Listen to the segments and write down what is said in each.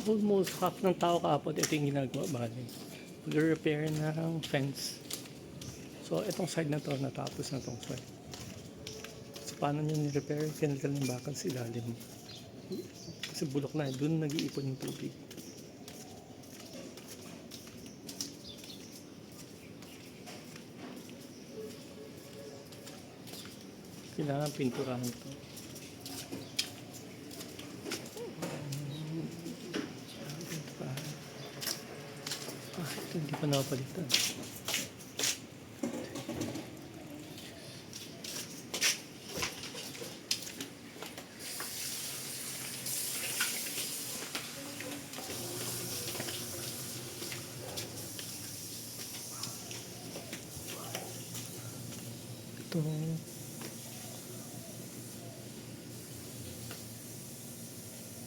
almost half ng tao kaapot, ito yung ginagawa bali. Mag-repair ng fence. So, itong side na to, natapos na tong side. So, paano nyo ni-repair? Kinalkal ng bakal sa ilalim. Kasi bulok na, dun nag-iipon yung tubig. Kailangan pinturahan to. Ito hindi pa napalitan. Ito.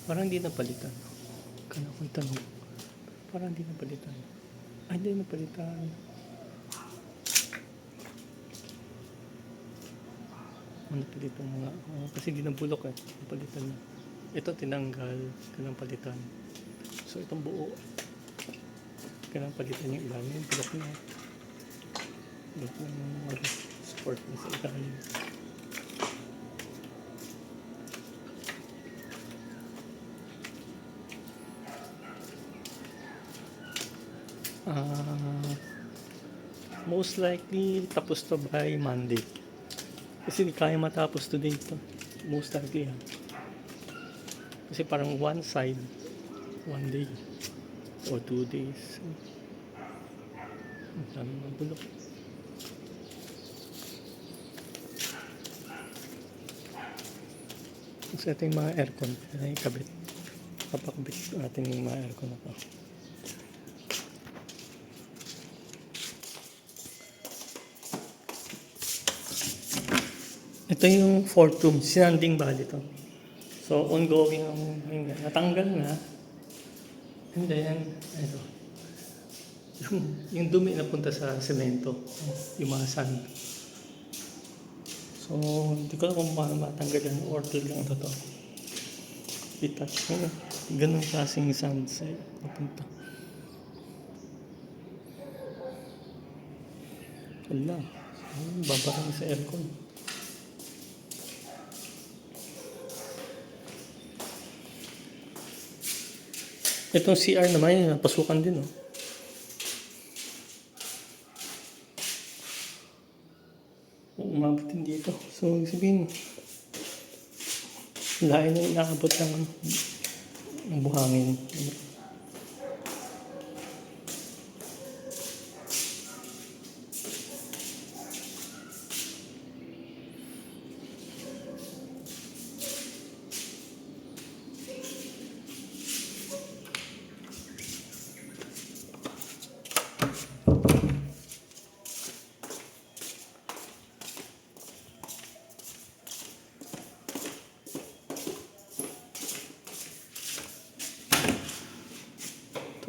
Parang hindi napalitan. Kaya ko itanong. Parang hindi napalitan. Ay, hindi napalitan. Napalitan nga. Kasi hindi nabulok eh. Napalitan na. Ito tinanggal. Kailangan palitan. So itong buo. Kailangan palitan yung ilalim. Bulok na. Bulok na yung support na sa ilalim. Most likely tapos to by Monday kasi di kaya matapos today to, most likely ha. Kasi parang one side 1 day or 2 days. Ang dami ng bulok. Kasi ito yung mga aircon ay kabit, papakabit natin yung mga aircon na to. Ito yung fourth room, sinanding bali to. So, ongoing ang natanggal na. And then, ito. Yung dumi na punta sa semento, yung mga sand. So, hindi ko alam kung paano matanggal yan or lang ito to. Detach. Ganun klaseng sand sa napunta. Wala. Babarang sa aircon. Itong CR naman yun, napasukan din oh. Umabot din dito. So, sabihin, lain na inaabot ng buhangin.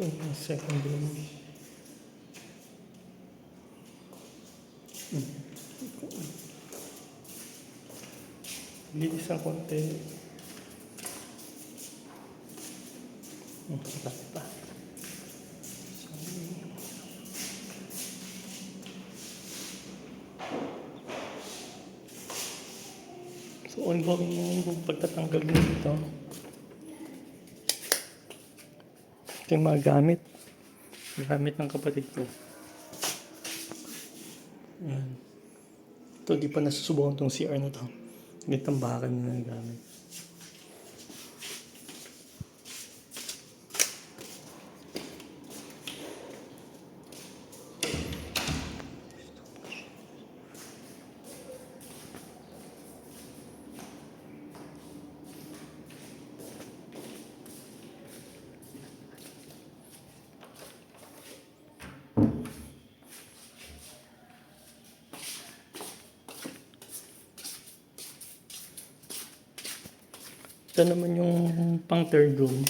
Ito yung second room. Lilis ang konti. Patay pa. So ongoing yung pagtatanggal din dito. Ito yung mga gamit ng kapatid ko. Ayan. Ito di pa nasusubukan tong CR na to. Tambakan na ng gamit. Ito naman yung pang third room.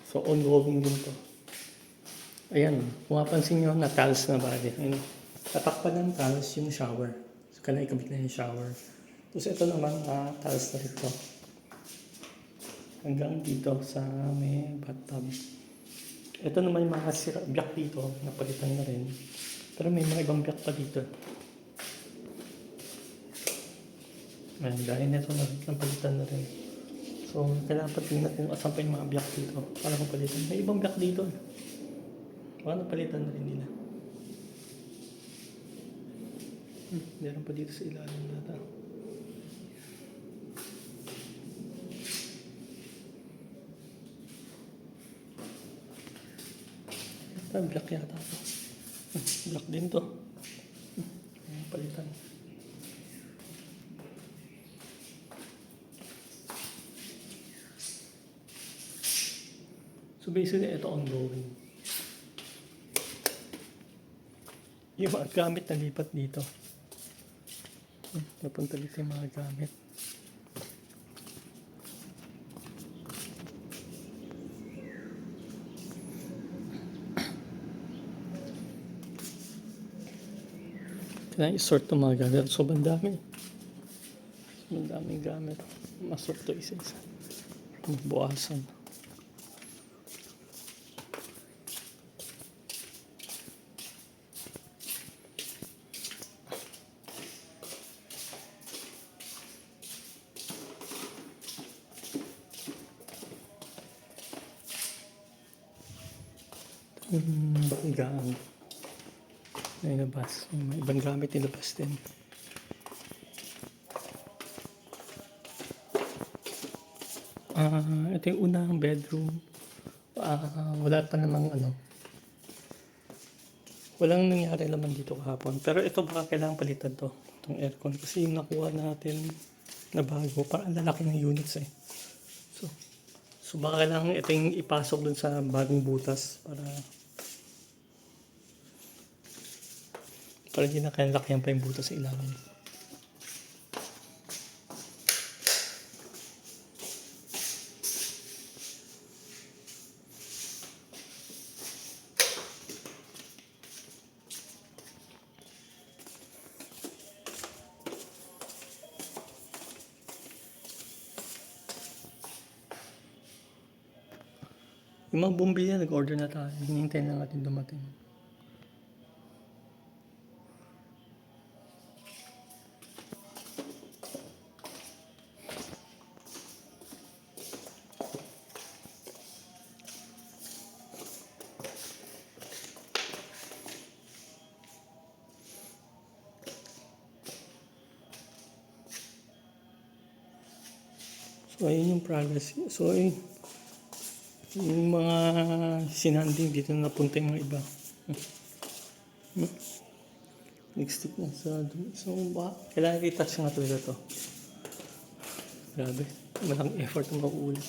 So, ongoing din to. Ayan, kung mapansin nyo, na-tiles na bali. Ayun, tatakpan ng tiles yung shower. So, kailangan ikabit na yung shower. Tapos ito naman, tiles na rin to. hanggang dito sa may bathtub. Ito naman yung mga biyak dito, napalitan na rin. Pero may mga ibang biyak pa dito. Ayan, dahil nito napalitan na rin. So, kailangan pa tingnan kung asan pa yung mga biyak dito. Para kung palitan. May ibang biyak dito. Baka napalitan na rin nila. Meron pa dito sa ilalim nata. Ito, black yata ito. Black din to. Palitan. So basically, ito ongoing. Yung mga gamit na lipat dito. Napunta dito yung mga gamit. Kailangan i-sort itong mga gamit. Sobrang dami. Sobrang daming gamit. Masort ito isa-isa. Magbuwasan. Bagang. May labas. May ibang gamit nilabas din. Ito yung unang bedroom. Wala pa namang ano. Walang nangyari naman dito kahapon. Pero ito baka kailangan palitan to. Itong aircon. Kasi yung nakuha natin na bago. Parang lalaki ng units eh. So baka kailangan ito yung ipasok dun sa bagong butas. Para hindi na kaya lakihan pa yung butas sa ilalim. Yung mga bumbilya, nag-order na tayo. Hinihintay na natin dumating. So, ayun yung progress. So, yung mga sinanding dito na napunta yung mga iba. Next stick na sa so, kailangan i-touch nga talaga to. Grabe. Malaking effort ang mauulit.